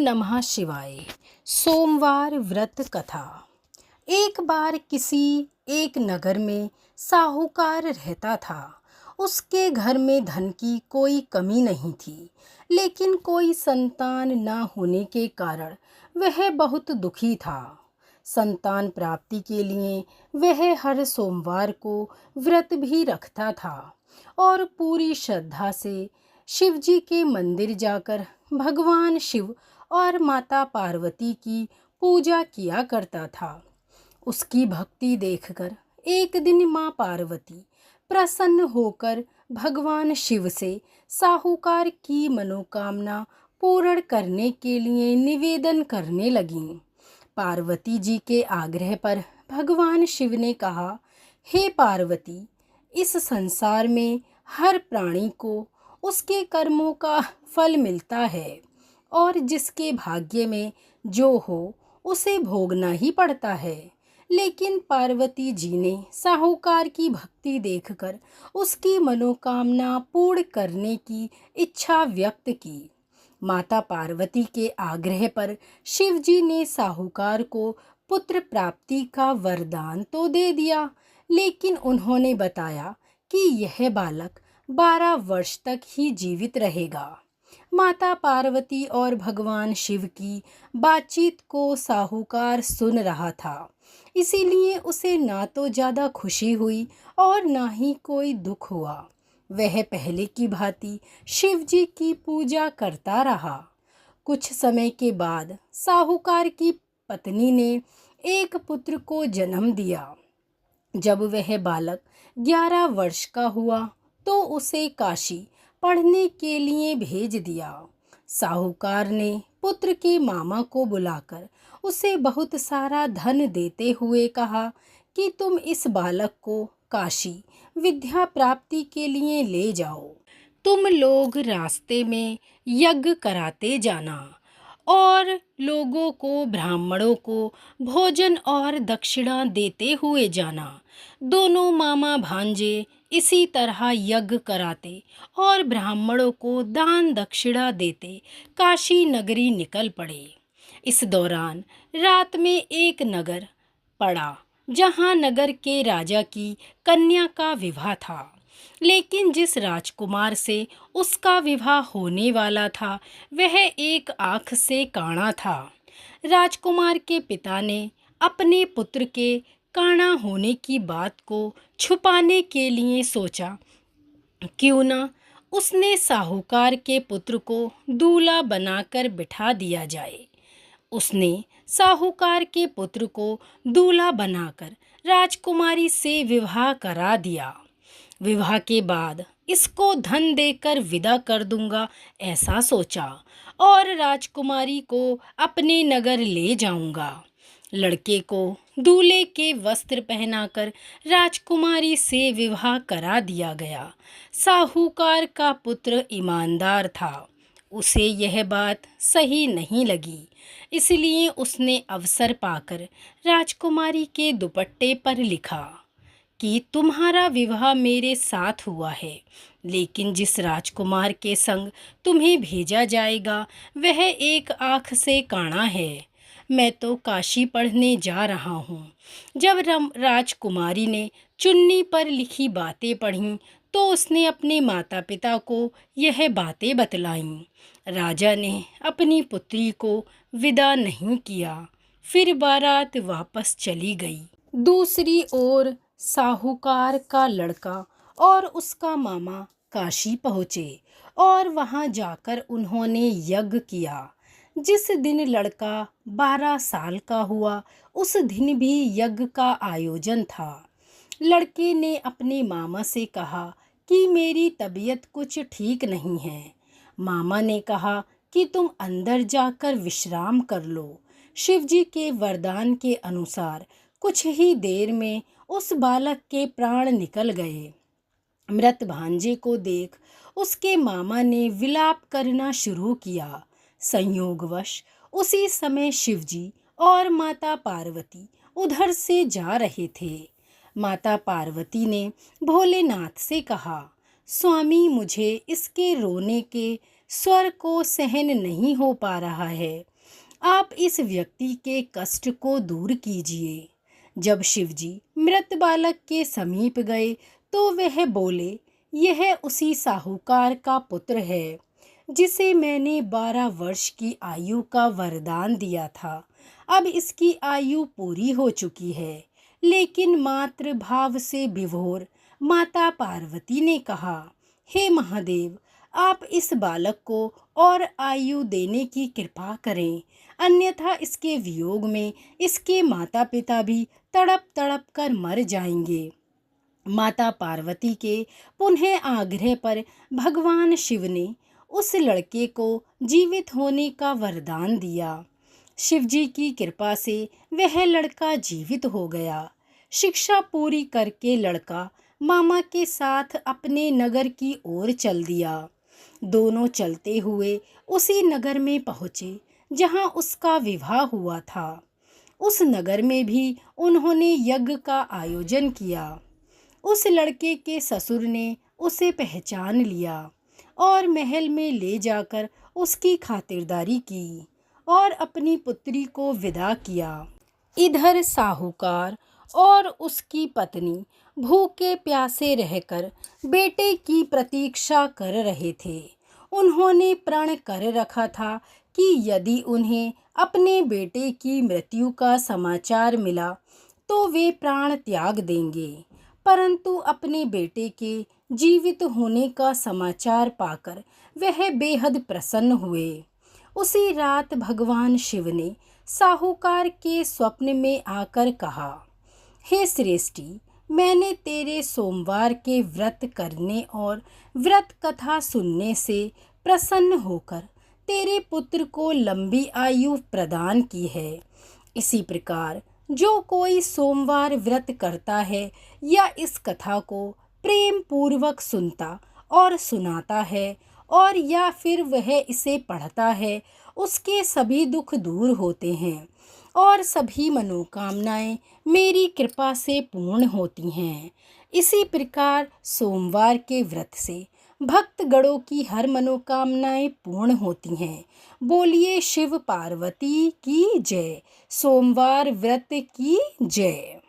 नमः शिवाय। सोमवार व्रत कथा। एक बार किसी एक नगर में साहूकार रहता था। उसके घर में धन की कोई कमी नहीं थी, लेकिन कोई संतान न होने के कारण वह बहुत दुखी था। संतान प्राप्ति के लिए वह हर सोमवार को व्रत भी रखता था और पूरी श्रद्धा से शिवजी के मंदिर जाकर भगवान शिव और माता पार्वती की पूजा किया करता था। उसकी भक्ति देखकर एक दिन माँ पार्वती प्रसन्न होकर भगवान शिव से साहूकार की मनोकामना पूर्ण करने के लिए निवेदन करने लगीं। पार्वती जी के आग्रह पर भगवान शिव ने कहा, हे पार्वती, इस संसार में हर प्राणी को उसके कर्मों का फल मिलता है और जिसके भाग्य में जो हो उसे भोगना ही पड़ता है। लेकिन पार्वती जी ने साहूकार की भक्ति देखकर उसकी मनोकामना पूर्ण करने की इच्छा व्यक्त की। माता पार्वती के आग्रह पर शिव जी ने साहूकार को पुत्र प्राप्ति का वरदान तो दे दिया, लेकिन उन्होंने बताया कि यह बालक 12 वर्ष तक ही जीवित रहेगा। माता पार्वती और भगवान शिव की बातचीत को साहूकार सुन रहा था, इसीलिए उसे ना तो ज़्यादा खुशी हुई और ना ही कोई दुख हुआ। वह पहले की भांति शिव जी की पूजा करता रहा। कुछ समय के बाद साहूकार की पत्नी ने एक पुत्र को जन्म दिया। जब वह बालक 11 वर्ष का हुआ तो उसे काशी पढ़ने के लिए भेज दिया। साहूकार ने पुत्र के मामा को बुलाकर उसे बहुत सारा धन देते हुए कहा कि तुम इस बालक को काशी विद्या प्राप्ति के लिए ले जाओ। तुम लोग रास्ते में यज्ञ कराते जाना और लोगों को, ब्राह्मणों को भोजन और दक्षिणा देते हुए जाना। दोनों मामा भांजे इसी तरह यज्ञ कराते और ब्राह्मणों को दान दक्षिणा देते काशी नगरी निकल पड़े। इस दौरान रात में एक नगर पड़ा जहां नगर के राजा की कन्या का विवाह था, लेकिन जिस राजकुमार से उसका विवाह होने वाला था वह एक आँख से काना था। राजकुमार के पिता ने अपने पुत्र के काना होने की बात को छुपाने के लिए सोचा, क्यों ना उसने साहूकार के पुत्र को दूल्हा बनाकर बिठा दिया जाए। उसने साहूकार के पुत्र को दूल्हा बनाकर राजकुमारी से विवाह करा दिया। विवाह के बाद इसको धन देकर विदा कर दूंगा, ऐसा सोचा और राजकुमारी को अपने नगर ले जाऊंगा। लड़के को दूल्हे के वस्त्र पहनाकर राजकुमारी से विवाह करा दिया गया। साहूकार का पुत्र ईमानदार था, उसे यह बात सही नहीं लगी, इसलिए उसने अवसर पाकर राजकुमारी के दुपट्टे पर लिखा कि तुम्हारा विवाह मेरे साथ हुआ है, लेकिन जिस राजकुमार के संग तुम्हें भेजा जाएगा वह एक आँख से काना है। मैं तो काशी पढ़ने जा रहा हूँ। जब राजकुमारी ने चुन्नी पर लिखी बातें पढ़ीं तो उसने अपने माता पिता को यह बातें बतलाईं। राजा ने अपनी पुत्री को विदा नहीं किया, फिर बारात वापस चली गई। दूसरी ओर साहूकार का लड़का और उसका मामा काशी पहुँचे और वहाँ जाकर उन्होंने यज्ञ किया। जिस दिन लड़का 12 साल का हुआ उस दिन भी यज्ञ का आयोजन था। लड़के ने अपने मामा से कहा कि मेरी तबीयत कुछ ठीक नहीं है। मामा ने कहा कि तुम अंदर जाकर विश्राम कर लो। शिवजी के वरदान के अनुसार कुछ ही देर में उस बालक के प्राण निकल गए। मृत भांजे को देख उसके मामा ने विलाप करना शुरू किया। संयोगवश उसी समय शिवजी और माता पार्वती उधर से जा रहे थे। माता पार्वती ने भोलेनाथ से कहा, स्वामी, मुझे इसके रोने के स्वर को सहन नहीं हो पा रहा है। आप इस व्यक्ति के कष्ट को दूर कीजिए। जब शिवजी मृत बालक के समीप गए तो वह बोले, यह उसी साहूकार का पुत्र है जिसे मैंने 12 वर्ष की आयु का वरदान दिया था। अब इसकी आयु पूरी हो चुकी है। लेकिन मातृ भाव से विभोर माता पार्वती ने कहा, हे महादेव, आप इस बालक को और आयु देने की कृपा करें, अन्यथा इसके वियोग में इसके माता पिता भी तड़प तड़प कर मर जाएंगे। माता पार्वती के पुनः आग्रह पर भगवान शिव ने उस लड़के को जीवित होने का वरदान दिया। शिवजी की कृपा से वह लड़का जीवित हो गया। शिक्षा पूरी करके लड़का मामा के साथ अपने नगर की ओर चल दिया। दोनों चलते हुए उसी नगर में पहुँचे जहाँ उसका विवाह हुआ था। उस नगर में भी उन्होंने यज्ञ का आयोजन किया। उस लड़के के ससुर ने उसे पहचान लिया और महल में ले जाकर उसकी खातिरदारी की और अपनी पुत्री को विदा किया। इधर साहूकार और उसकी पत्नी भूखे प्यासे रहकर बेटे की प्रतीक्षा कर रहे थे। उन्होंने प्रण कर रखा था कि यदि उन्हें अपने बेटे की मृत्यु का समाचार मिला तो वे प्राण त्याग देंगे। परंतु अपने बेटे के जीवित होने का समाचार पाकर वह बेहद प्रसन्न हुए। उसी रात भगवान शिव ने साहूकार के स्वप्न में आकर कहा, हे श्रेष्ठी, मैंने तेरे सोमवार के व्रत करने और व्रत कथा सुनने से प्रसन्न होकर तेरे पुत्र को लंबी आयु प्रदान की है। इसी प्रकार जो कोई सोमवार व्रत करता है या इस कथा को प्रेम पूर्वक सुनता और सुनाता है और या फिर वह इसे पढ़ता है, उसके सभी दुख दूर होते हैं और सभी मनोकामनाएं मेरी कृपा से पूर्ण होती हैं। इसी प्रकार सोमवार के व्रत से भक्तगणों की हर मनोकामनाएं पूर्ण होती हैं। बोलिए शिव पार्वती की जय। सोमवार व्रत की जय।